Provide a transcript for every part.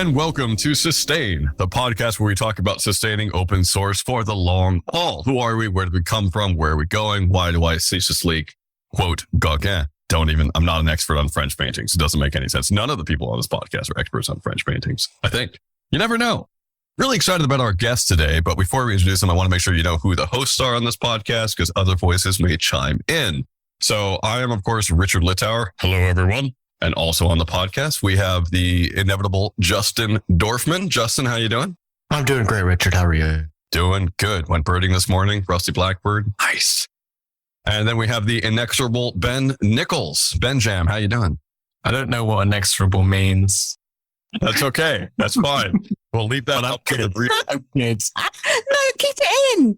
and welcome to Sustain, the podcast where we talk about sustaining open source for the long haul. Who are we? Where did we come from? Where are we going? Why do I ceaselessly quote Gauguin? I'm not an expert on French paintings. It doesn't make any sense. None of the people on this podcast are experts on French paintings, I think. You never know. Really excited about our guest today, but before we introduce them, I want to make sure you know who the hosts are on this podcast because other voices may chime in. So I am, of course, Richard Littauer. Hello, everyone. And also on the podcast, we have the inevitable Justin Dorfman. Justin, how you doing? I'm doing great, Richard. How are you? Doing good. Went birding this morning. Rusty Blackbird. Nice. And then we have the inexorable Ben Nickolls. Ben Jam, how you doing? I don't know what inexorable means. That's okay. That's fine. We'll leave that up to the brief. No, keep it in.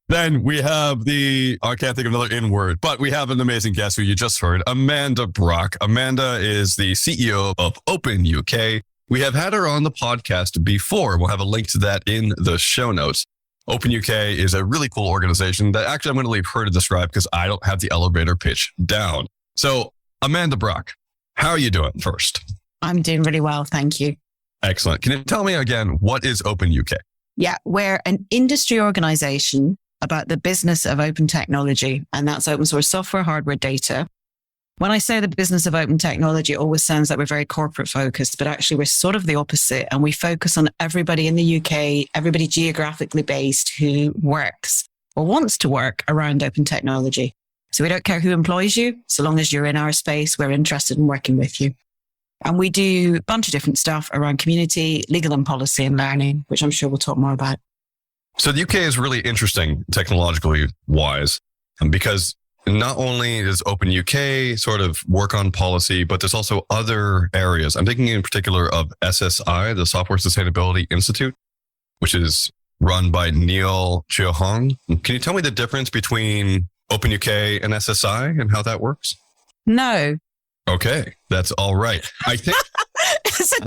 Then we have I can't think of another in word, but we have an amazing guest who you just heard, Amanda Brock. Amanda is the CEO of OpenUK. We have had her on the podcast before. We'll have a link to that in the show notes. OpenUK is a really cool organization that actually I'm going to leave her to describe because I don't have the elevator pitch down. So Amanda Brock, how are you doing first? I'm doing really well. Thank you. Excellent. Can you tell me again, what is OpenUK? Yeah, we're an industry organization about the business of open technology, and that's open source software, hardware, data. When I say the business of open technology, it always sounds like we're very corporate focused, but actually we're sort of the opposite. And we focus on everybody in the UK, everybody geographically based who works or wants to work around open technology. So we don't care who employs you. So long as you're in our space, we're interested in working with you. And we do a bunch of different stuff around community, legal and policy and learning, which I'm sure we'll talk more about. So the UK is really interesting technologically wise, because not only does OpenUK sort of work on policy, but there's also other areas. I'm thinking in particular of SSI, the Software Sustainability Institute, which is run by Neil Chiohong. Can you tell me the difference between OpenUK and SSI and how that works? No. Okay, that's all right. I think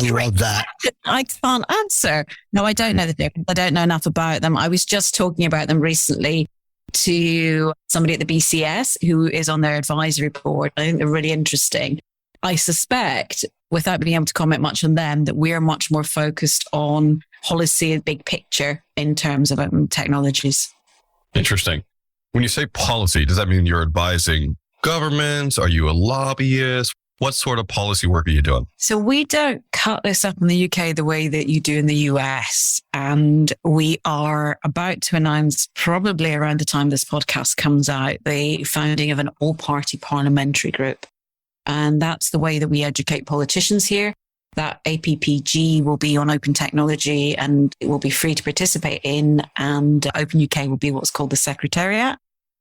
I love that. I can't answer. No, I don't know the difference. I don't know enough about them. I was just talking about them recently to somebody at the BCS who is on their advisory board. I think they're really interesting. I suspect, without being able to comment much on them, that we're much more focused on policy and big picture in terms of open technologies. Interesting. When you say policy, does that mean you're advising governments? Are you a lobbyist? What sort of policy work are you doing? So we don't cut this up in the UK the way that you do in the US. And we are about to announce, probably around the time this podcast comes out, the founding of an all-party parliamentary group. And that's the way that we educate politicians here. That APPG will be on open technology and it will be free to participate in. And OpenUK will be what's called the Secretariat,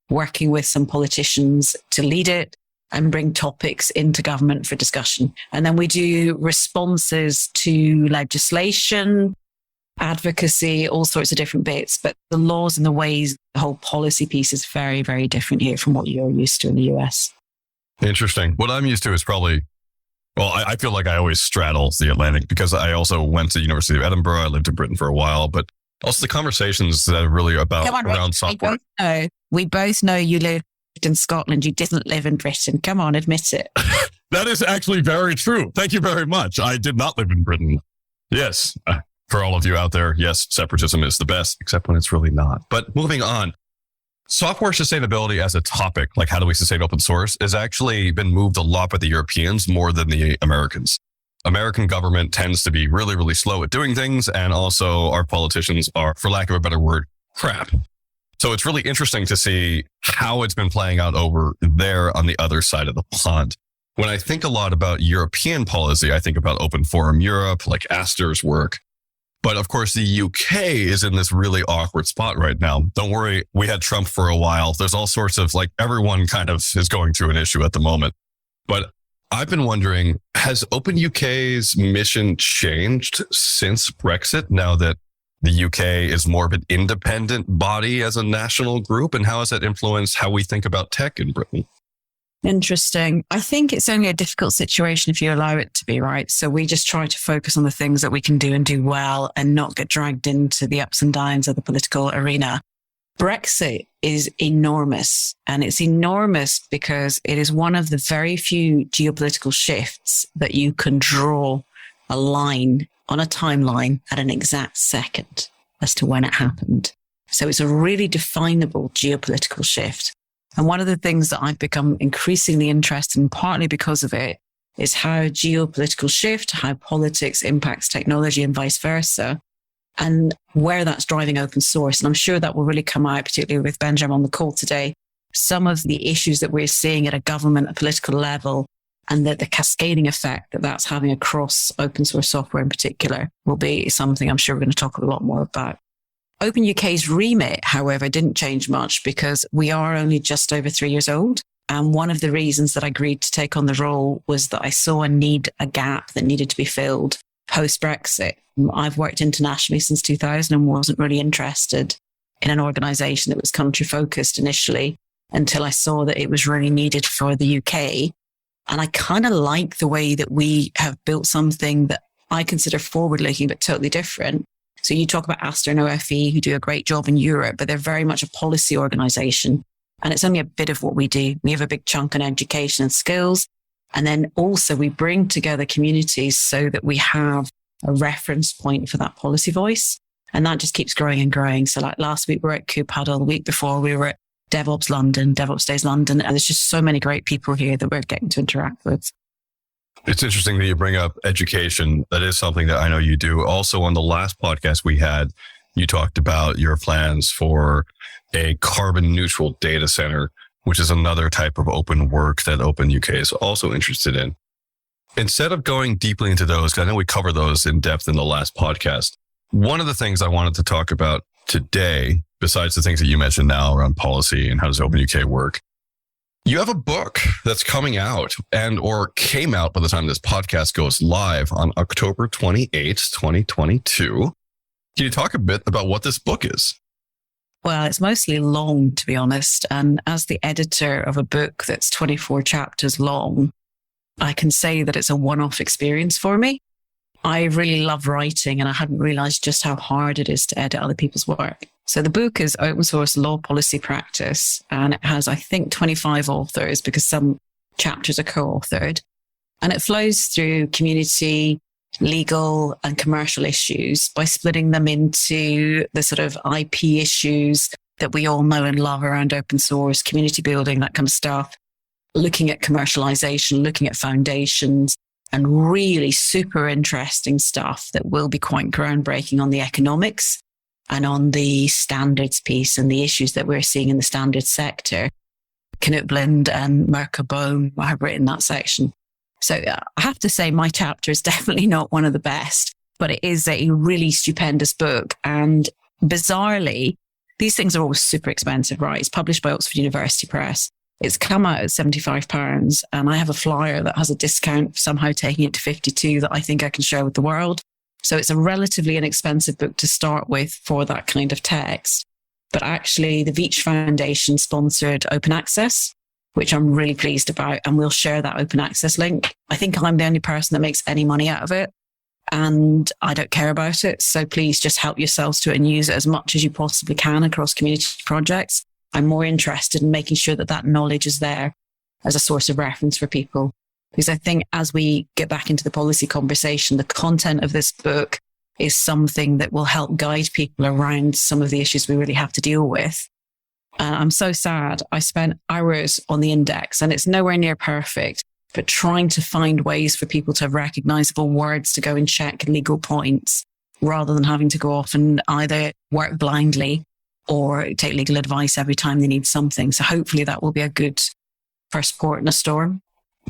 working with some politicians to lead it and bring topics into government for discussion. And then we do responses to legislation, advocacy, all sorts of different bits. But the laws and the ways, the whole policy piece is very, very different here from what you're used to in the US. Interesting. What I'm used to is probably, I feel like I always straddle the Atlantic because I also went to the University of Edinburgh. I lived in Britain for a while, but also the conversations that are really about around software. We both know you lived in Scotland. You didn't live in Britain. Come on, admit it. That is actually very true. Thank you very much. I did not live in Britain. Yes. For all of you out there, yes, separatism is the best, except when it's really not. But moving on, software sustainability as a topic, like how do we sustain open source, has actually been moved a lot by the Europeans more than the Americans. American government tends to be really, really slow at doing things. And also our politicians are, for lack of a better word, crap. So it's really interesting to see how it's been playing out over there on the other side of the pond. When I think a lot about European policy, I think about Open Forum Europe, like Aster's work. But of course, the UK is in this really awkward spot right now. Don't worry, we had Trump for a while. There's all sorts of everyone kind of is going through an issue at the moment. But I've been wondering, has OpenUK's mission changed since Brexit now that the UK is more of an independent body as a national group? And how has that influenced how we think about tech in Britain? Interesting. I think it's only a difficult situation if you allow it to be, right? So we just try to focus on the things that we can do and do well and not get dragged into the ups and downs of the political arena. Brexit is enormous, and it's enormous because it is one of the very few geopolitical shifts that you can draw a line on a timeline at an exact second as to when it happened. So it's a really definable geopolitical shift. And one of the things that I've become increasingly interested in, partly because of it, is how geopolitical shift, how politics impacts technology and vice versa, and where that's driving open source. And I'm sure that will really come out, particularly with Benjamin on the call today. Some of the issues that we're seeing at a government, a political level, and the cascading effect that that's having across open source software in particular will be something I'm sure we're going to talk a lot more about. OpenUK's remit, however, didn't change much because we are only just over 3 years old. And one of the reasons that I agreed to take on the role was that I saw a gap that needed to be filled post-Brexit. I've worked internationally since 2000 and wasn't really interested in an organization that was country focused initially until I saw that it was really needed for the UK. And I kind of like the way that we have built something that I consider forward-looking, but totally different. So you talk about Aster and OFE, who do a great job in Europe, but they're very much a policy organization. And it's only a bit of what we do. We have a big chunk on education and skills. And then also we bring together communities so that we have a reference point for that policy voice. And that just keeps growing and growing. So like last week we were at Kupaddle, the week before we were at DevOps London, DevOps Days London. And there's just so many great people here that we're getting to interact with. It's interesting that you bring up education. That is something that I know you do. Also, on the last podcast we had, you talked about your plans for a carbon neutral data center, which is another type of open work that OpenUK is also interested in. Instead of going deeply into those, 'cause I know we covered those in depth in the last podcast, one of the things I wanted to talk about today, besides the things that you mentioned now around policy and how does OpenUK work, you have a book that's coming out or came out by the time this podcast goes live on October 28th, 2022. Can you talk a bit about what this book is? Well, it's mostly long, to be honest. And as the editor of a book that's 24 chapters long, I can say that it's a one-off experience for me. I really love writing and I hadn't realized just how hard it is to edit other people's work. So the book is Open Source Law Policy Practice, and it has, I think, 25 authors because some chapters are co-authored. And it flows through community, legal and commercial issues by splitting them into the sort of IP issues that we all know and love around open source, community building, that kind of stuff, looking at commercialization, looking at foundations, and really super interesting stuff that will be quite groundbreaking on the economics and on the standards piece and the issues that we're seeing in the standards sector. Knut Blind and Mirka Bohm have written that section. So I have to say my chapter is definitely not one of the best, but it is a really stupendous book. And bizarrely, these things are always super expensive, right? It's published by Oxford University Press. It's come out at £75. And I have a flyer that has a discount for somehow taking it to 52 that I think I can share with the world. So it's a relatively inexpensive book to start with for that kind of text. But actually the Veitch Foundation sponsored open access, which I'm really pleased about. And we'll share that open access link. I think I'm the only person that makes any money out of it. And I don't care about it. So please just help yourselves to it and use it as much as you possibly can across community projects. I'm more interested in making sure that that knowledge is there as a source of reference for people. Because I think as we get back into the policy conversation, the content of this book is something that will help guide people around some of the issues we really have to deal with. I'm so sad. I spent hours on the index and it's nowhere near perfect, but trying to find ways for people to have recognizable words to go and check legal points rather than having to go off and either work blindly or take legal advice every time they need something. So hopefully that will be a good first port in a storm.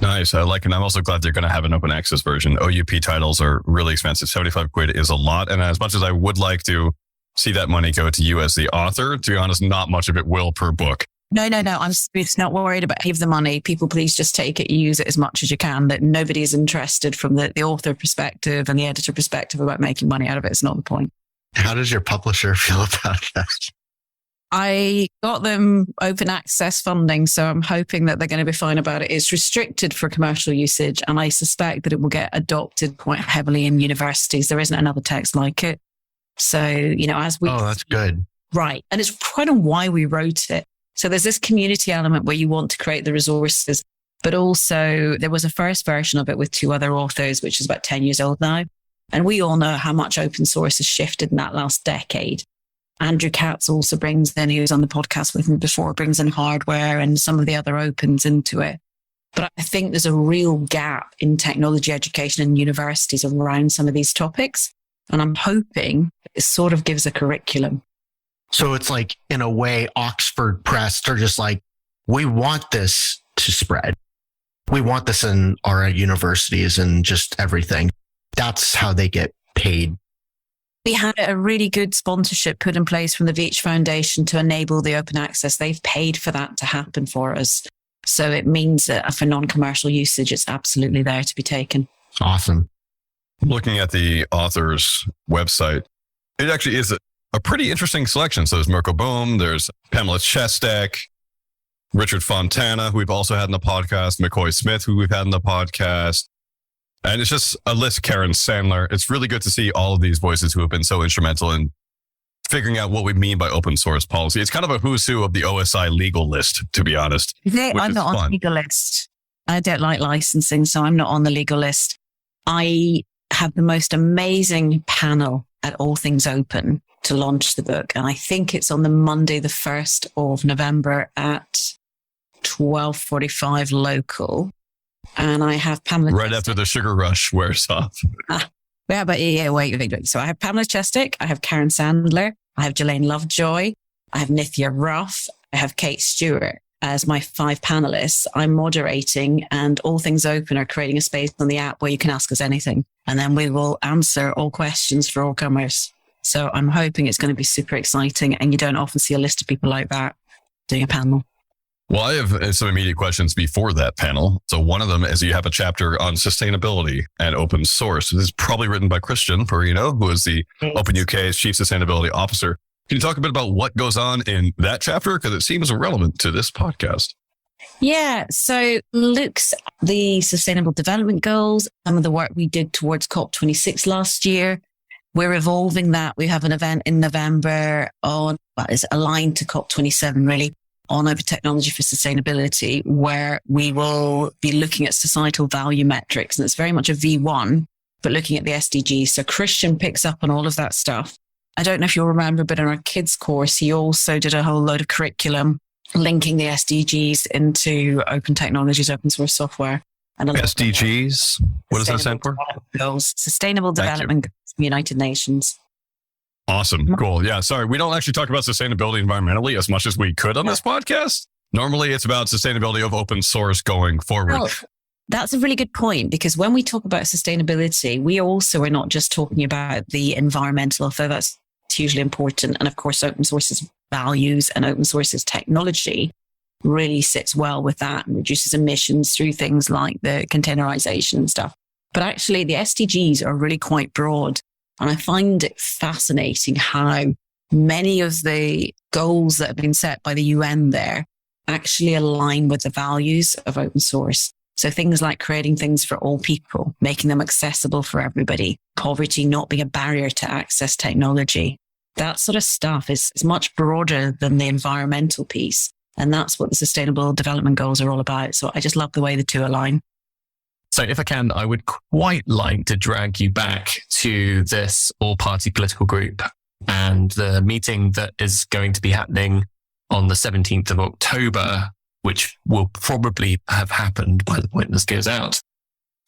Nice. I like it. And I'm also glad they're going to have an open access version. OUP titles are really expensive. 75 quid is a lot. And as much as I would like to see that money go to you as the author, to be honest, not much of it will per book. No. I'm not worried about any of the money. People, please just take it, use it as much as you can. That nobody is interested from the author perspective and the editor perspective about making money out of it. It's not the point. How does your publisher feel about that? I got them open access funding, so I'm hoping that they're going to be fine about it. It's restricted for commercial usage, and I suspect that it will get adopted quite heavily in universities. There isn't another text like it. So, as we... Oh, that's good. Right. And it's kind of why we wrote it. So there's this community element where you want to create the resources. But also there was a first version of it with 2 other authors, which is about 10 years old now. And we all know how much open source has shifted in that last decade. Andrew Katz also brings in, he was on the podcast with me before, brings in hardware and some of the other opens into it. But I think there's a real gap in technology education in universities around some of these topics. And I'm hoping it sort of gives a curriculum. So it's like, in a way, Oxford Press, they're just like, we want this to spread. We want this in our universities and just everything. That's how they get paid. We had a really good sponsorship put in place from the Veitch Foundation to enable the open access. They've paid for that to happen for us. So it means that for non-commercial usage, it's absolutely there to be taken. Awesome. Looking at the author's website, it actually is a pretty interesting selection. So there's Mirko Bohm, there's Pamela Chestek, Richard Fontana, who we've also had in the podcast, McCoy Smith, who we've had in the podcast. And it's just a list, Karen Sandler. It's really good to see all of these voices who have been so instrumental in figuring out what we mean by open source policy. It's kind of a who's who of the OSI legal list, to be honest. I'm not on the legal list. I don't like licensing, so I'm not on the legal list. I have the most amazing panel at All Things Open to launch the book. And I think it's on the Monday, the 1st of November at 12:45 local. And I have Pamela. Right after the sugar rush wears off. Wait. So I have Pamela Chestek, I have Karen Sandler, I have Jelaine Lovejoy, I have Nithya Ruff, I have Kate Stewart as my 5 panelists. I'm moderating, and All Things Open are creating a space on the app where you can ask us anything. And then we will answer all questions for all comers. So I'm hoping it's going to be super exciting. And you don't often see a list of people like that doing a panel. Well, I have some immediate questions before that panel. So one of them is you have a chapter on sustainability and open source. This is probably written by Christian Perino, who is the OpenUK's Chief Sustainability Officer. Can you talk a bit about what goes on in that chapter? Because it seems relevant to this podcast. Yeah, so looks at the Sustainable Development Goals, some of the work we did towards COP26 last year. We're evolving that. We have an event in November on that is aligned to COP27, really, on open technology for sustainability, where we will be looking at societal value metrics. And it's very much a V1, but looking at the SDGs. So Christian picks up on all of that stuff. I don't know if you'll remember, but in our kids course, he also did a whole load of curriculum linking the SDGs into open technologies, open source software. And SDGs, what does that stand for? Goals, Sustainable Development Goals, United Nations. Awesome. Cool. Yeah. Sorry. We don't actually talk about sustainability environmentally as much as we could on this podcast. Normally it's about sustainability of open source going forward. Well, that's a really good point, because when we talk about sustainability, we also are not just talking about the environmental, although that's hugely important. And of course, open source's values and open source's technology really sits well with that and reduces emissions through things like the containerization and stuff. But actually the SDGs are really quite broad. And I find it fascinating how many of the goals that have been set by the UN there actually align with the values of open source. So things like creating things for all people, making them accessible for everybody, poverty not being a barrier to access technology. That sort of stuff is much broader than the environmental piece. And that's what the Sustainable Development Goals are all about. So I just love the way the two align. So if I can, I would quite like to drag you back to this all-party political group and the meeting that is going to be happening on the 17th of October, which will probably have happened by the point this goes out.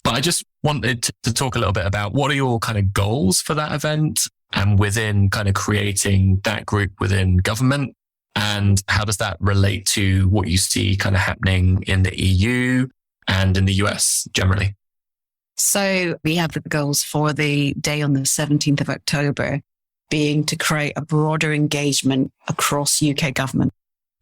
But I just wanted to talk a little bit about what are your kind of goals for that event and within kind of creating that group within government, and how does that relate to what you see kind of happening in the EU and in the US generally? So we have the goals for the day on the 17th of October being to create a broader engagement across UK government.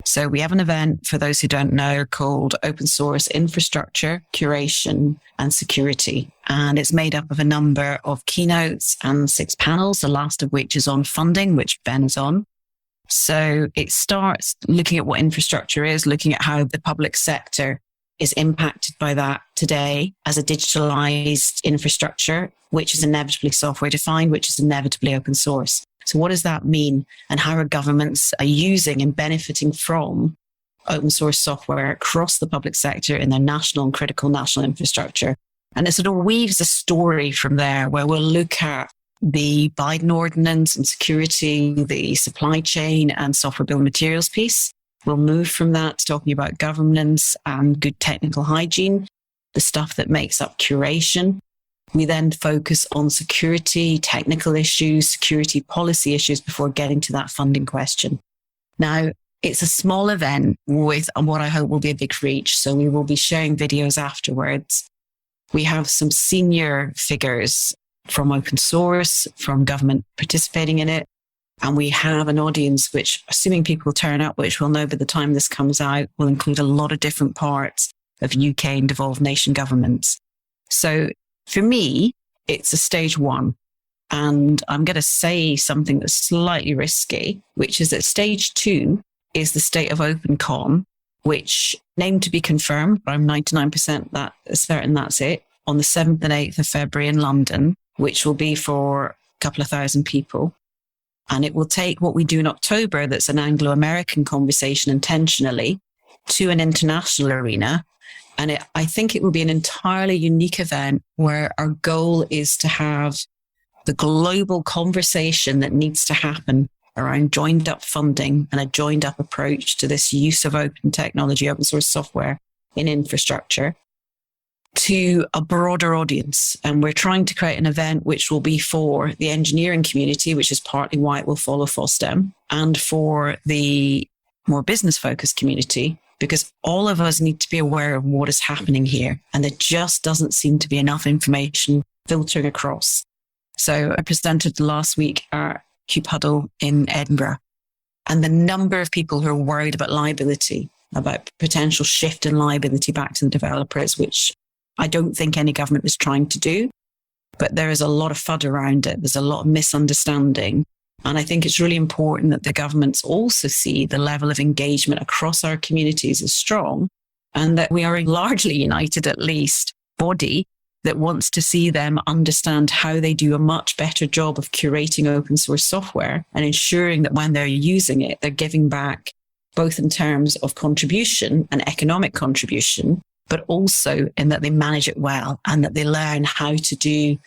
So we have an event, for those who don't know, called Open Source Infrastructure, Curation and Security. And it's made up of a number of keynotes and 6 panels, the last of which is on funding, which Ben is on. So it starts looking at what infrastructure is, looking at how the public sector is impacted by that today as a digitalized infrastructure, which is inevitably software defined, which is inevitably open source. So what does that mean? And how our governments are using and benefiting from open source software across the public sector in their national and critical national infrastructure. And it sort of weaves a story from there where we'll look at the Biden ordinance and security, the supply chain and software bill of materials piece. We'll move from that to talking about governance and good technical hygiene, the stuff that makes up curation. We then focus on security, technical issues, security policy issues before getting to that funding question. Now, it's a small event with what I hope will be a big reach. So we will be sharing videos afterwards. We have some senior figures from open source, from government participating in it. And we have an audience which, assuming people turn up, which we'll know by the time this comes out, will include a lot of different parts of UK and devolved nation governments. So for me, it's a stage one. And I'm going to say something that's slightly risky, which is that stage two is the state of OpenCon, which named to be confirmed, but I'm 99% that certain that's it, on the 7th and 8th of February in London, which will be for a couple of thousand people. And it will take what we do in October, that's an Anglo-American conversation intentionally, to an international arena. And I think it will be an entirely unique event where our goal is to have the global conversation that needs to happen around joined up funding and a joined up approach to this use of open technology, open source software in infrastructure to a broader audience. And we're trying to create an event which will be for the engineering community, which is partly why it will follow FOSDEM, and for the more business focused community, because all of us need to be aware of what is happening here. And there just doesn't seem to be enough information filtering across. So I presented last week at Cube Huddle in Edinburgh, and the number of people who are worried about liability, about potential shift in liability back to the developers, which I don't think any government is trying to do, but there is a lot of FUD around it. There's a lot of misunderstanding. And I think it's really important that the governments also see the level of engagement across our communities is strong, and that we are a largely united, at least, body that wants to see them understand how they do a much better job of curating open source software and ensuring that when they're using it, they're giving back both in terms of contribution and economic contribution, but also in that they manage it well and that they learn how to do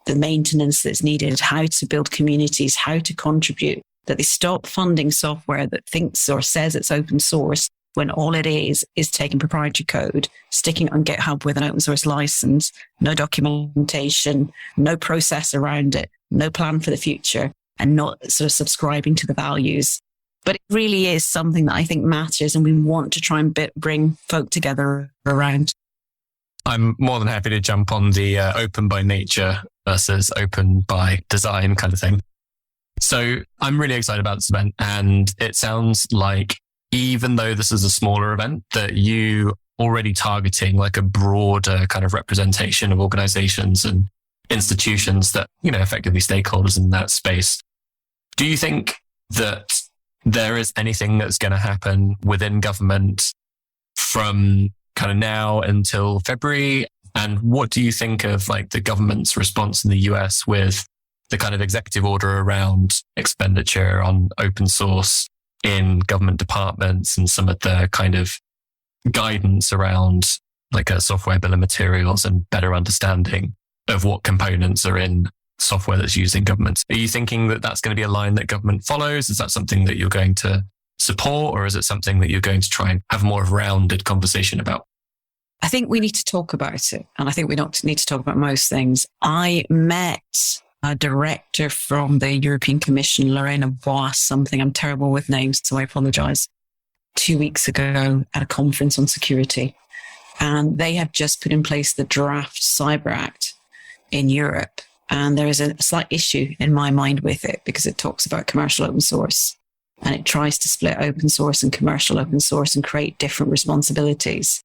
the maintenance that's needed, how to build communities, how to contribute, that they stop funding software that thinks or says it's open source when all it is taking proprietary code, sticking it on GitHub with an open source license, no documentation, no process around it, no plan for the future, and not sort of subscribing to the values. But it really is something that I think matters, and we want to try and bring folk together around. I'm more than happy to jump on the open by nature versus open by design kind of thing. So I'm really excited about this event, and it sounds like even though this is a smaller event, that you already targeting like a broader kind of representation of organizations and institutions that, you know, effectively stakeholders in that space. Do you think that there is anything that's going to happen within government from kind of now until February? And what do you think of like the government's response in the US with the kind of executive order around expenditure on open source in government departments and some of the kind of guidance around like a software bill of materials and better understanding of what components are in software that's used in government? Are you thinking that that's going to be a line that government follows? Is that something that you're going to support, or is it something that you're going to try and have more of a rounded conversation about? I think we need to talk about it. And I think we don't need to talk about most things. I met a director from the European Commission, Lorena Bois, something. I'm terrible with names, so I apologize. 2 weeks ago at a conference on security. And they have just put in place the draft Cyber Act in Europe. And there is a slight issue in my mind with it because it talks about commercial open source and it tries to split open source and commercial open source and create different responsibilities.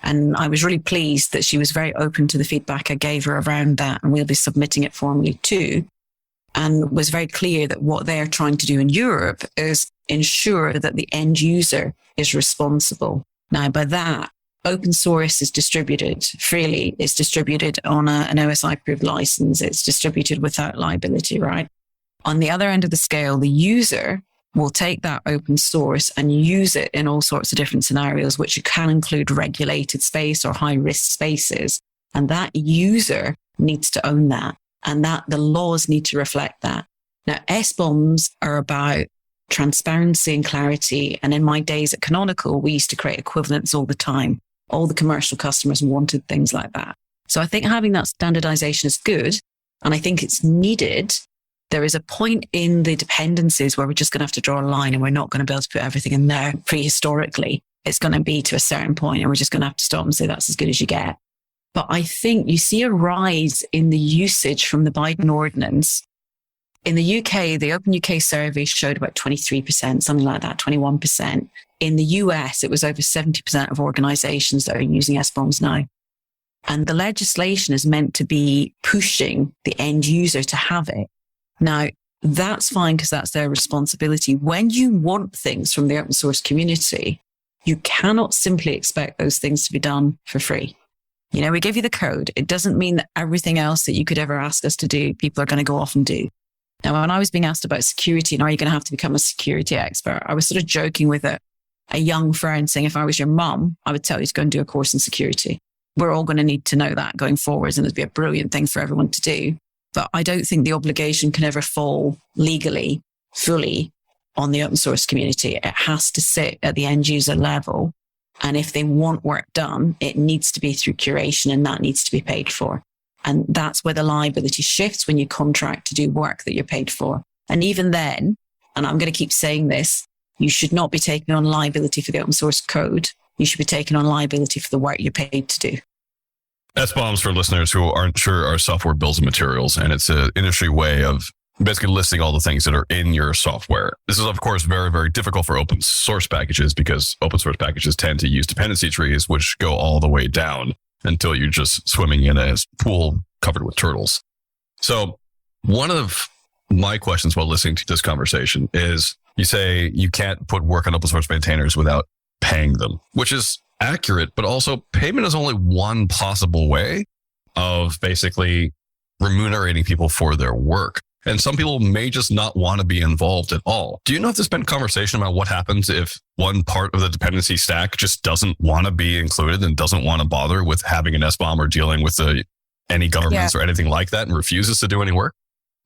And I was really pleased that she was very open to the feedback I gave her around that. And we'll be submitting it formally too. And was very clear that what they're trying to do in Europe is ensure that the end user is responsible. Now, by that, open source is distributed freely. It's distributed on an OSI-approved license. It's distributed without liability, right? On the other end of the scale, the user will take that open source and use it in all sorts of different scenarios, which can include regulated space or high risk spaces. And that user needs to own that, and that the laws need to reflect that. Now, SBOMs are about transparency and clarity. And in my days at Canonical, we used to create equivalents all the time. All the commercial customers wanted things like that. So I think having that standardization is good. And I think it's needed. There is a point in the dependencies where we're just going to have to draw a line, and we're not going to be able to put everything in there prehistorically. It's going to be to a certain point, and we're just going to have to stop and say that's as good as you get. But I think you see a rise in the usage from the Biden ordinance. In the UK, the OpenUK survey showed about 23%, something like that, 21%. In the US, it was over 70% of organizations that are using SBOMs now. And the legislation is meant to be pushing the end user to have it. Now, that's fine because that's their responsibility. When you want things from the open source community, you cannot simply expect those things to be done for free. You know, we give you the code. It doesn't mean that everything else that you could ever ask us to do, people are going to go off and do. Now, when I was being asked about security and are you going to have to become a security expert, I was sort of joking with a young friend saying, if I was your mum, I would tell you to go and do a course in security. We're all going to need to know that going forwards, and it'd be a brilliant thing for everyone to do. But I don't think the obligation can ever fall legally, fully on the open source community. It has to sit at the end user level. And if they want work done, it needs to be through curation, and that needs to be paid for. And that's where the liability shifts when you contract to do work that you're paid for. And even then, and I'm going to keep saying this, you should not be taking on liability for the open source code. You should be taking on liability for the work you're paid to do. SBOMs, for listeners who aren't sure, are software bills of materials, and it's an industry way of basically listing all the things that are in your software. This is, of course, very, very difficult for open source packages because open source packages tend to use dependency trees, which go all the way down until you're just swimming in a pool covered with turtles. So one of my questions while listening to this conversation is, you say you can't put work on open source maintainers without paying them, which is accurate, but also payment is only one possible way of basically remunerating people for their work. And some people may just not want to be involved at all. Do you know if there's been conversation about what happens if one part of the dependency stack just doesn't want to be included and doesn't want to bother with having an SBOM or dealing with any governments or anything like that and refuses to do any work?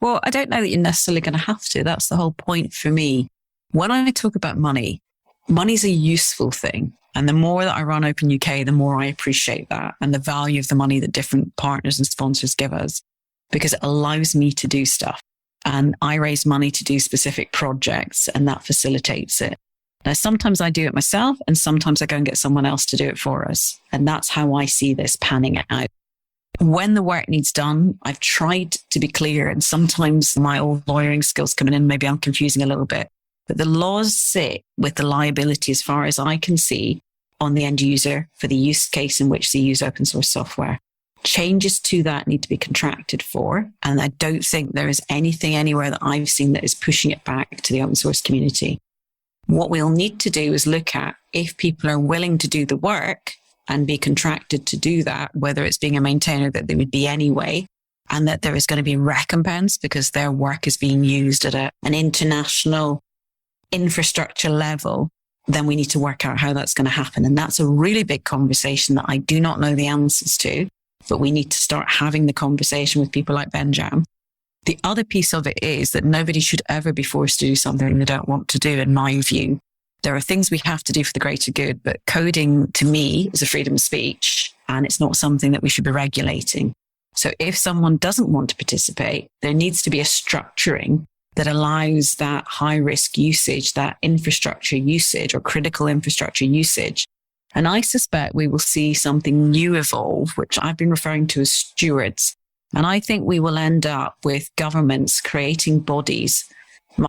Well, I don't know that you're necessarily going to have to. That's the whole point for me. When I talk about money, money's a useful thing. And the more that I run OpenUK, the more I appreciate that and the value of the money that different partners and sponsors give us, because it allows me to do stuff. And I raise money to do specific projects, and that facilitates it. Now, sometimes I do it myself, and sometimes I go and get someone else to do it for us. And that's how I see this panning out. When the work needs done, I've tried to be clear, and sometimes my old lawyering skills coming in, maybe I'm confusing a little bit. But the laws sit with the liability, as far as I can see, on the end user for the use case in which they use open source software. Changes to that need to be contracted for. And I don't think there is anything anywhere that I've seen that is pushing it back to the open source community. What we'll need to do is look at if people are willing to do the work and be contracted to do that, whether it's being a maintainer that they would be anyway, and that there is going to be recompense because their work is being used at an international infrastructure level, then we need to work out how that's going to happen. And that's a really big conversation that I do not know the answers to. But we need to start having the conversation with people like Benjam. The other piece of it is that nobody should ever be forced to do something they don't want to do, in my view. There are things we have to do for the greater good, but coding to me is a freedom of speech, and it's not something that we should be regulating. So if someone doesn't want to participate, there needs to be a structuring that allows that high risk usage, that infrastructure usage or critical infrastructure usage. And I suspect we will see something new evolve, which I've been referring to as stewards. And I think we will end up with governments creating bodies.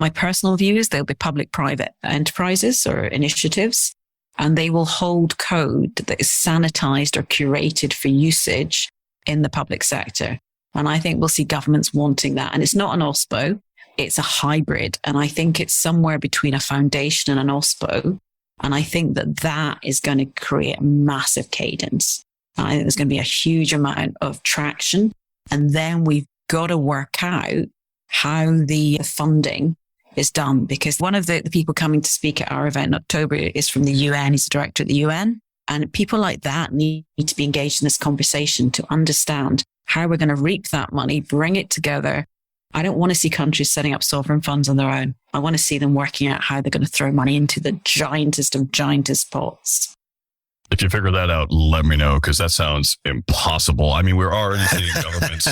My personal view is they'll be public-private enterprises or initiatives, and they will hold code that is sanitized or curated for usage in the public sector. And I think we'll see governments wanting that. And it's not an OSPO, it's a hybrid. And I think it's somewhere between a foundation and an OSPO. And I think that is going to create a massive cadence. I think there's going to be a huge amount of traction. And then we've got to work out how the funding is done. Because one of the people coming to speak at our event in October is from the UN. He's the director at the UN. And people like that need to be engaged in this conversation to understand how we're going to reap that money, bring it together. I don't want to see countries setting up sovereign funds on their own. I want to see them working out how they're going to throw money into the giantest of giantest pots. If you figure that out, let me know, because that sounds impossible. I mean, we're already seeing governments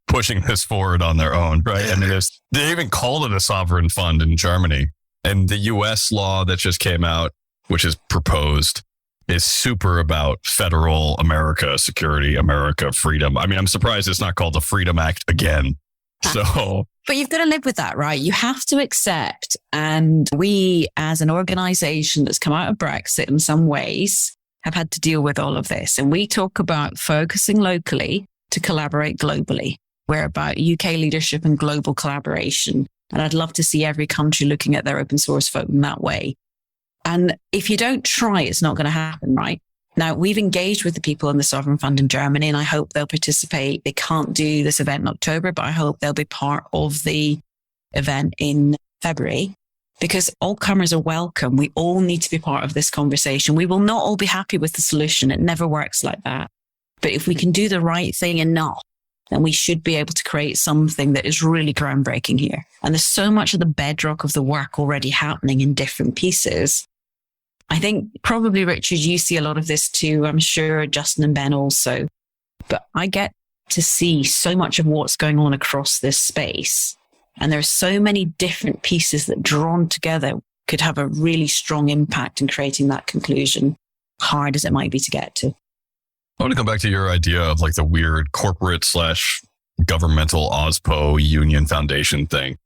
pushing this forward on their own, right? I mean, they even called it a sovereign fund in Germany. And the US law that just came out, which is proposed, is super about federal America, security, America, freedom. I mean, I'm surprised it's not called the Freedom Act again. So, but you've got to live with that, right? You have to accept. And we, as an organization that's come out of Brexit in some ways, have had to deal with all of this. And we talk about focusing locally to collaborate globally. We're about UK leadership and global collaboration. And I'd love to see every country looking at their open source vote in that way. And if you don't try, it's not going to happen, right? Now, we've engaged with the people in the Sovereign Fund in Germany, and I hope they'll participate. They can't do this event in October, but I hope they'll be part of the event in February, because all comers are welcome. We all need to be part of this conversation. We will not all be happy with the solution. It never works like that. But if we can do the right thing enough, then we should be able to create something that is really groundbreaking here. And there's so much of the bedrock of the work already happening in different pieces. I think probably, Richard, you see a lot of this too. I'm sure Justin and Ben also. But I get to see so much of what's going on across this space. And there are so many different pieces that drawn together could have a really strong impact in creating that conclusion, hard as it might be to get to. I want to come back to your idea of like the weird corporate / governmental OSPO union foundation thing.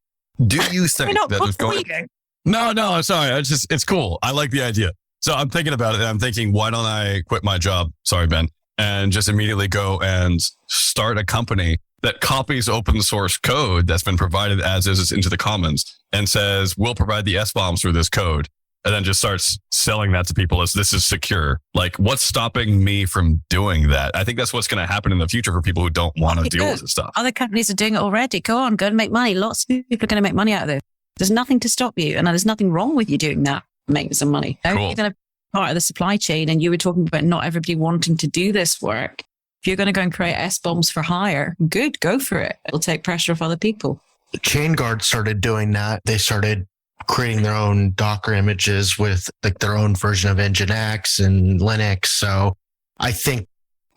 Do you think that is going? No, I'm sorry. It's cool. I like the idea. So I'm thinking about it and I'm thinking, why don't I quit my job? Sorry, Ben. And just immediately go and start a company that copies open source code that's been provided as is into the commons and says, we'll provide the SBOMs for this code. And then just starts selling that to people as this is secure. Like, what's stopping me from doing that? I think that's what's going to happen in the future for people who don't want to deal with this stuff. Other companies are doing it already. Go on, go and make money. Lots of people are going to make money out of this. There's nothing to stop you. And there's nothing wrong with you doing that, making some money. Cool. You're going to be part of the supply chain. And you were talking about not everybody wanting to do this work. If you're going to go and create SBOMs for hire, good, go for it. It'll take pressure off other people. ChainGuard started doing that. They started creating their own Docker images with like their own version of Nginx and Linux. So I think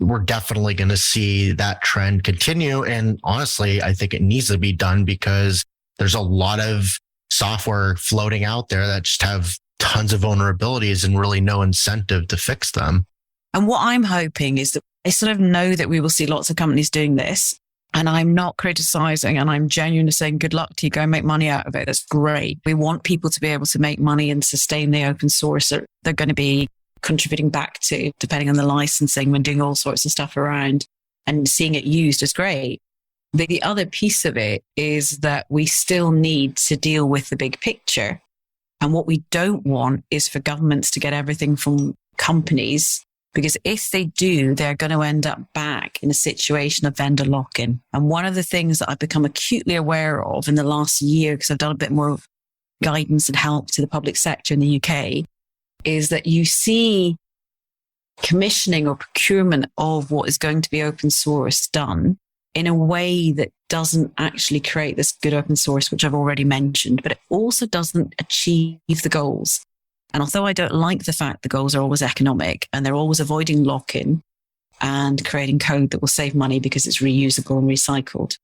we're definitely going to see that trend continue. And honestly, I think it needs to be done because there's a lot of software floating out there that just have tons of vulnerabilities and really no incentive to fix them. And what I'm hoping is that I sort of know that we will see lots of companies doing this. And I'm not criticizing, and I'm genuinely saying, good luck to you. Go and make money out of it. That's great. We want people to be able to make money and sustain the open source that they're going to be contributing back to, depending on the licensing, when doing all sorts of stuff around, and seeing it used is great. The other piece of it is that we still need to deal with the big picture. And what we don't want is for governments to get everything from companies, because if they do, they're going to end up back in a situation of vendor lock-in. And one of the things that I've become acutely aware of in the last year, because I've done a bit more guidance and help to the public sector in the UK, is that you see commissioning or procurement of what is going to be open source done in a way that doesn't actually create this good open source, which I've already mentioned, but it also doesn't achieve the goals. And although I don't like the fact the goals are always economic and they're always avoiding lock-in and creating code that will save money because it's reusable and recycled.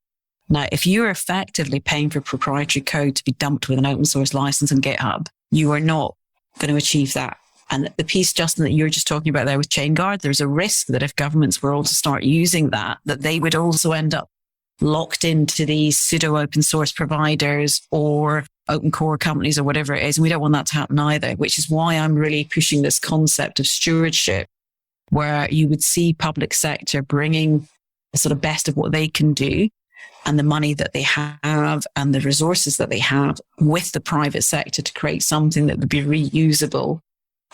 Now, if you're effectively paying for proprietary code to be dumped with an open source license on GitHub, you are not going to achieve that. And the piece, Justin, that you were just talking about there with ChainGuard, there's a risk that if governments were all to start using that they would also end up locked into these pseudo open source providers or open core companies or whatever it is. And we don't want that to happen either, which is why I'm really pushing this concept of stewardship, where you would see public sector bringing the sort of best of what they can do and the money that they have and the resources that they have with the private sector to create something that would be reusable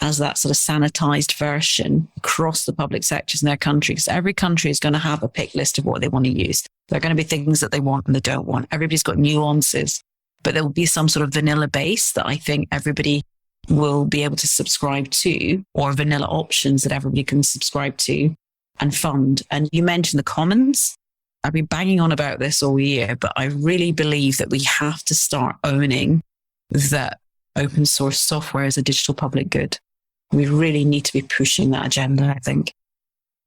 as that sort of sanitized version across the public sectors in their countries. Every country is going to have a pick list of what they want to use. There are going to be things that they want and they don't want. Everybody's got nuances. but there will be some sort of vanilla base that I think everybody will be able to subscribe to, or vanilla options that everybody can subscribe to and fund. And you mentioned the commons. I've been banging on about this all year, but I really believe that we have to start owning that open source software is a digital public good. We really need to be pushing that agenda, I think.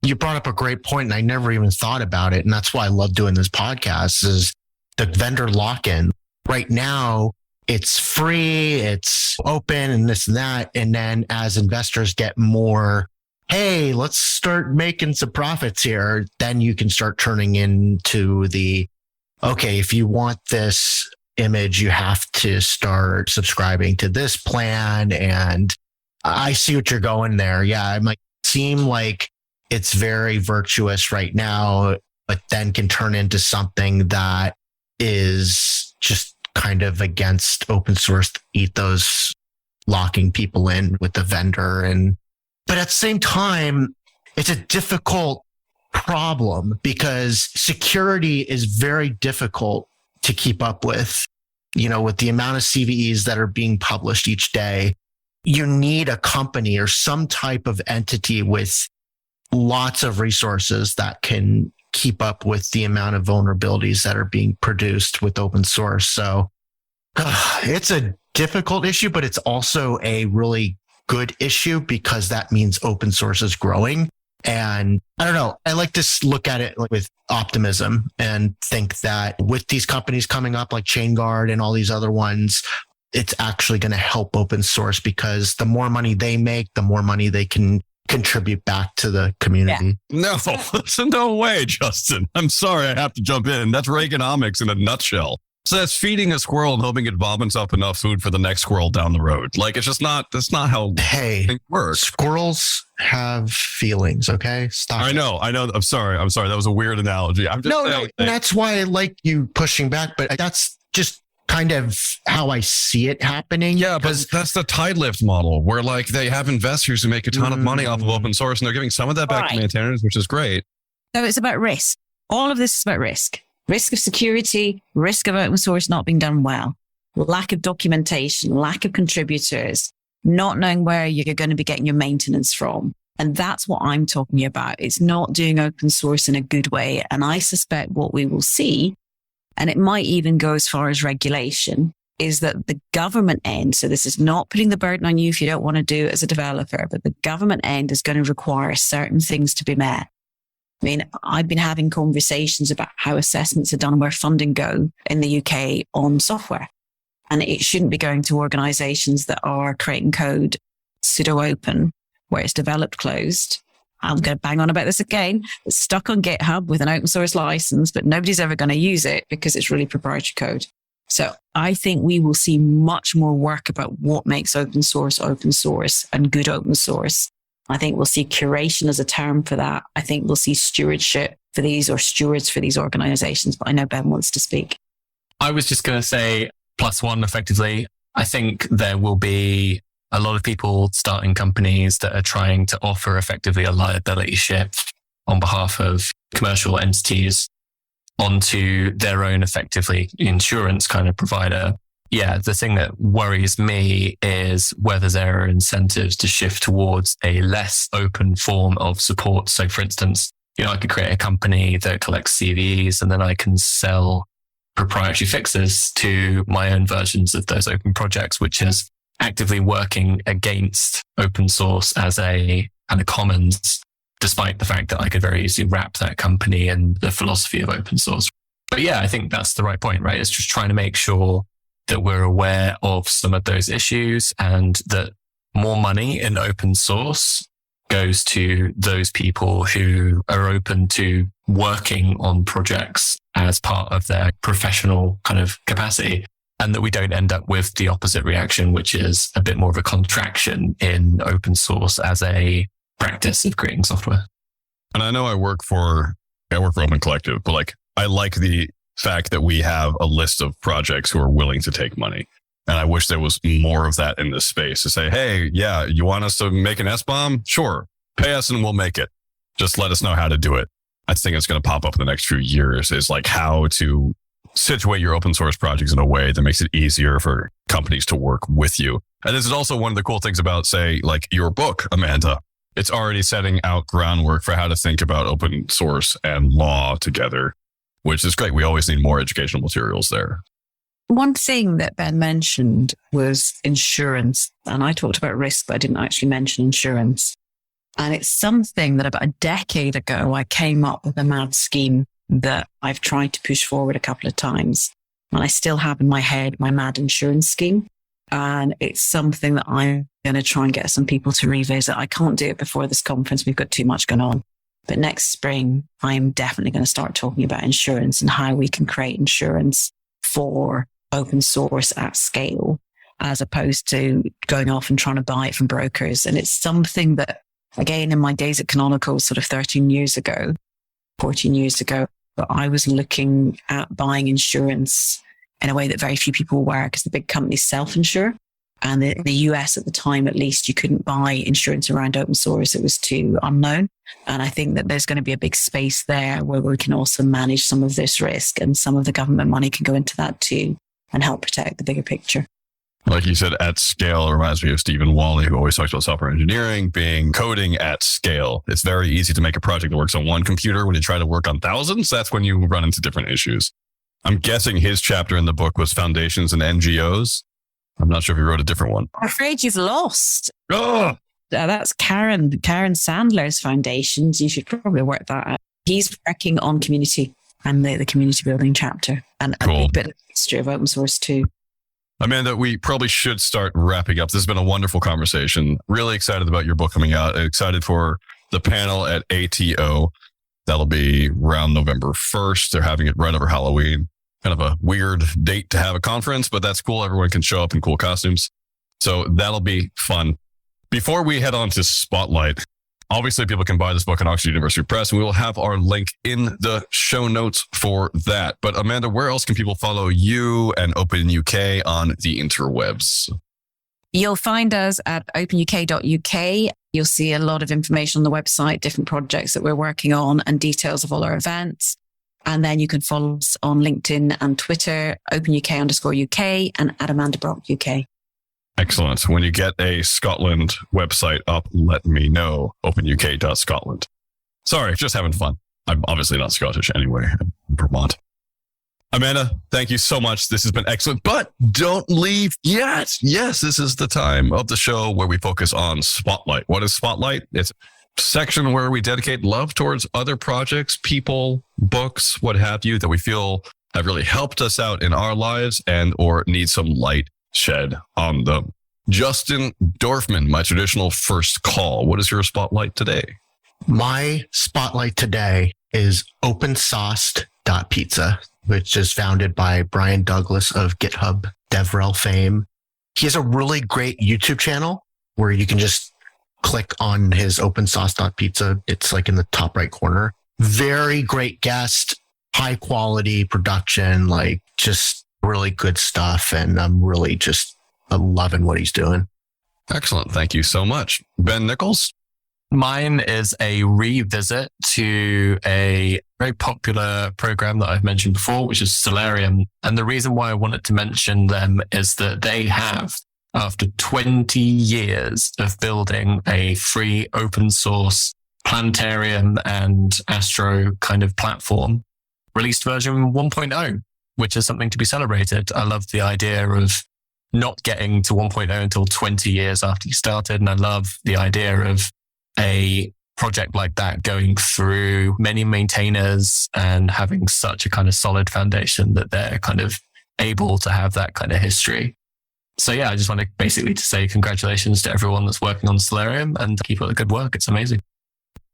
You brought up a great point, and I never even thought about it. And that's why I love doing this podcast, is the vendor lock-in. Right now, it's free, it's open, and this and that. And then as investors get more, hey, let's start making some profits here, then you can start turning into the, okay, if you want this image, you have to start subscribing to this plan. And I see what you're going there. Yeah, it might seem like it's very virtuous right now, but then can turn into something that is just kind of against open source ethos, locking people in with the vendor. But at the same time, it's a difficult problem because security is very difficult to keep up with. With the amount of CVEs that are being published each day, you need a company or some type of entity with lots of resources that can keep up with the amount of vulnerabilities that are being produced with open source. So it's a difficult issue, but it's also a really good issue because that means open source is growing. And I don't know, I like to look at it with optimism and think that with these companies coming up like ChainGuard and all these other ones, it's actually going to help open source because the more money they make, the more money they can contribute back to the community. Yeah. No way, Justin. I'm sorry, I have to jump in. That's Reaganomics in a nutshell. So that's feeding a squirrel and hoping it vomits up enough food for the next squirrel down the road. Like, it's just not, that's not how things work. Squirrels have feelings, okay? Stop. I know. I'm sorry. That was a weird analogy. I'm just saying. And that's why I like you pushing back, but that's just kind of how I see it happening. Yeah, but that's the tide lift model where like they have investors who make a ton of money off of open source and they're giving some of that back to maintainers, which is great. So it's about risk. All of this is about risk. Risk of security, risk of open source not being done well, lack of documentation, lack of contributors, not knowing where you're going to be getting your maintenance from. And that's what I'm talking about. It's not doing open source in a good way. And I suspect what we will see, and it might even go as far as regulation, is that the government end, so this is not putting the burden on you if you don't want to do it as a developer, but the government end is going to require certain things to be met. I mean, I've been having conversations about how assessments are done, where funding go in the UK on software. And it shouldn't be going to organizations that are creating code pseudo open, where it's developed closed. I'm going to bang on about this again. It's stuck on GitHub with an open source license, but nobody's ever going to use it because it's really proprietary code. So I think we will see much more work about what makes open source and good open source. I think we'll see curation as a term for that. I think we'll see stewardship for these, or stewards for these organizations. But I know Ben wants to speak. I was just going to say +1 effectively. I think there will be a lot of people starting companies that are trying to offer effectively a liability shift on behalf of commercial entities onto their own effectively insurance kind of provider. Yeah, the thing that worries me is whether there are incentives to shift towards a less open form of support. So for instance, I could create a company that collects CVEs and then I can sell proprietary fixes to my own versions of those open projects, which is actively working against open source as a kind of commons, despite the fact that I could very easily wrap that company in the philosophy of open source. But yeah, I think that's the right point, right? It's just trying to make sure that we're aware of some of those issues and that more money in open source goes to those people who are open to working on projects as part of their professional kind of capacity, and that we don't end up with the opposite reaction, which is a bit more of a contraction in open source as a practice of creating software. And I know I work for Open Collective, but I like the fact that we have a list of projects who are willing to take money. And I wish there was more of that in this space to say, hey, yeah, you want us to make an S-bomb? Sure. Pay us and we'll make it. Just let us know how to do it. I think it's going to pop up in the next few years is how to situate your open source projects in a way that makes it easier for companies to work with you. And this is also one of the cool things about, say, like your book, Amanda. It's already setting out groundwork for how to think about open source and law together, which is great. We always need more educational materials there. One thing that Ben mentioned was insurance. And I talked about risk, but I didn't actually mention insurance. And it's something that about a decade ago, I came up with a mad scheme that I've tried to push forward a couple of times. And I still have in my head my mad insurance scheme. And it's something that I'm going to try and get some people to revisit. I can't do it before this conference. We've got too much going on. But next spring, I'm definitely going to start talking about insurance and how we can create insurance for open source at scale, as opposed to going off and trying to buy it from brokers. And it's something that, again, in my days at Canonical, sort of 14 years ago, but I was looking at buying insurance in a way that very few people were, because the big companies self-insure. And in the US at the time, at least, you couldn't buy insurance around open source. It was too unknown. And I think that there's going to be a big space there where we can also manage some of this risk, and some of the government money can go into that too and help protect the bigger picture. Like you said, at scale, it reminds me of Stephen Wally, who always talks about software engineering being coding at scale. It's very easy to make a project that works on one computer. When you try to work on thousands, that's when you run into different issues. I'm guessing his chapter in the book was Foundations and NGOs. I'm not sure if he wrote a different one. I'm afraid you've lost. Oh! That's Karen Sandler's Foundations. You should probably work that out. He's working on community and the community building chapter, and cool. A bit of history of open source too. Amanda, we probably should start wrapping up. This has been a wonderful conversation. Really excited about your book coming out. Excited for the panel at ATO. That'll be around November 1st. They're having it right over Halloween. Kind of a weird date to have a conference, but that's cool. Everyone can show up in cool costumes. So that'll be fun. Before we head on to Spotlight, obviously people can buy this book on Oxford University Press, and we will have our link in the show notes for that. But Amanda, where else can people follow you and OpenUK on the interwebs? You'll find us at openuk.uk. You'll see a lot of information on the website, different projects that we're working on, and details of all our events. And then you can follow us on LinkedIn and Twitter, OpenUK_UK and at Amanda Brock UK. Excellent. When you get a Scotland website up, let me know. openuk.scotland. Sorry, just having fun. I'm obviously not Scottish anyway. I'm in Vermont. Amanda, thank you so much. This has been excellent, but don't leave yet. Yes, this is the time of the show where we focus on Spotlight. What is Spotlight? It's a section where we dedicate love towards other projects, people, books, what have you, that we feel have really helped us out in our lives and or need some light shed on them. Justin Dorfman, my traditional first call. What is your Spotlight today? My Spotlight today is OpenSauced.pizza, which is founded by Brian Douglas of GitHub DevRel fame. He has a really great YouTube channel where you can just click on his OpenSauced.pizza. It's like in the top right corner. Very great guest, high quality production, like just really good stuff. And I'm loving what he's doing. Excellent. Thank you so much. Ben Nickolls? Mine is a revisit to a very popular program that I've mentioned before, which is Solarium. And the reason why I wanted to mention them is that they have, after 20 years of building a free open source planetarium and astro kind of platform, released version 1.0, which is something to be celebrated. I love the idea of not getting to 1.0 until 20 years after you started. And I love the idea of a project like that going through many maintainers and having such a kind of solid foundation that they're kind of able to have that kind of history. So yeah, I just want to basically to say congratulations to everyone that's working on Solarium and keep up the good work. It's amazing.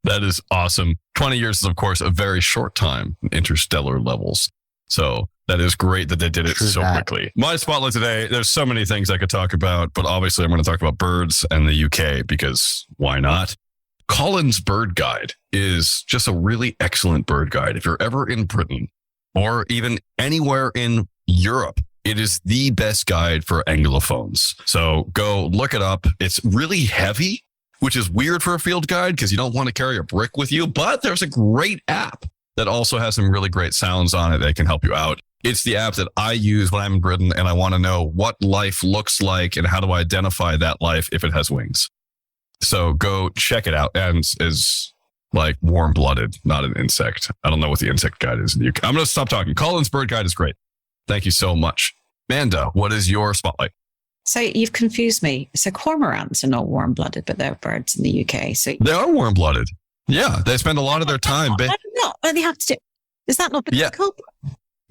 That is awesome. 20 years is, of course, a very short time in interstellar levels. So that is great that they did it so quickly. My Spotlight today, there's so many things I could talk about, but obviously I'm going to talk about birds and the UK because why not? Colin's Bird Guide is just a really excellent bird guide. If you're ever in Britain or even anywhere in Europe, it is the best guide for Anglophones. So go look it up. It's really heavy, which is weird for a field guide because you don't want to carry a brick with you, but there's a great app that also has some really great sounds on it that can help you out. It's the app that I use when I'm in Britain and I want to know what life looks like and how to identify that life if it has wings. So go check it out. And is like warm-blooded, not an insect. I don't know what the insect guide is in the UK. I'm going to stop talking. Colin's bird guide is great. Thank you so much. Amanda, what is your spotlight? So you've confused me. So cormorants are not warm-blooded, but they're birds in the UK. So they are warm-blooded. Yeah, they spend a lot of their time. What do they have to do? Is that not because of cold?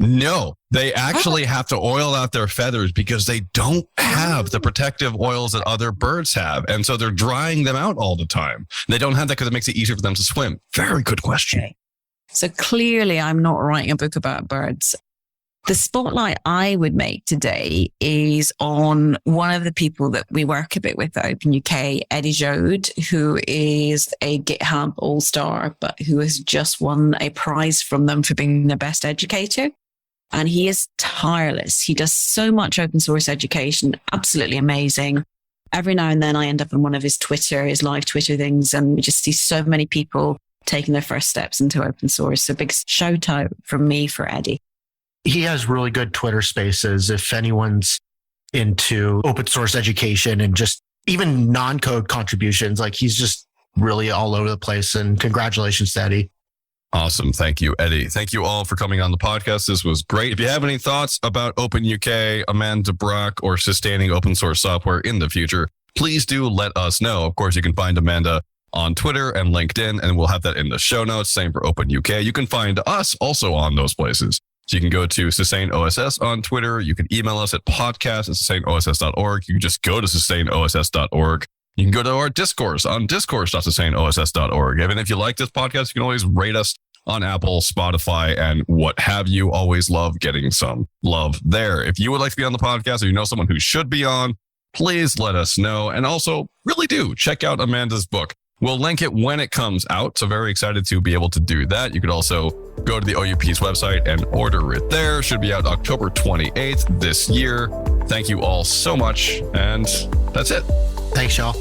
No, they actually have to oil out their feathers because they don't have the protective oils that other birds have. And so they're drying them out all the time. They don't have that because it makes it easier for them to swim. Very good question. Okay. So clearly I'm not writing a book about birds. The spotlight I would make today is on one of the people that we work a bit with at OpenUK, Eddie Jode, who is a GitHub all-star, but who has just won a prize from them for being the best educator. And he is tireless. He does so much open source education, absolutely amazing. Every now and then I end up on one of his live Twitter things, and we just see so many people taking their first steps into open source. So big shout out from me for Eddie. He has really good Twitter spaces. If anyone's into open source education and just even non-code contributions, like he's just really all over the place. And congratulations to Eddie. Awesome. Thank you, Eddie. Thank you all for coming on the podcast. This was great. If you have any thoughts about OpenUK, Amanda Brock, or sustaining open source software in the future, please do let us know. Of course, you can find Amanda on Twitter and LinkedIn, and we'll have that in the show notes. Same for OpenUK. You can find us also on those places. So you can go to SustainOSS on Twitter. You can email us at podcast@sustainoss.org. You can just go to sustainoss.org. You can go to our discourse on discourse.sustainoss.org. And if you like this podcast, you can always rate us on Apple, Spotify, and what have you. Always love getting some love there. If you would like to be on the podcast or you know someone who should be on, please let us know. And also, really do check out Amanda's book. We'll link it when it comes out. So very excited to be able to do that. You could also go to the OUP's website and order it there. Should be out October 28th this year. Thank you all so much. And that's it. Thanks, y'all.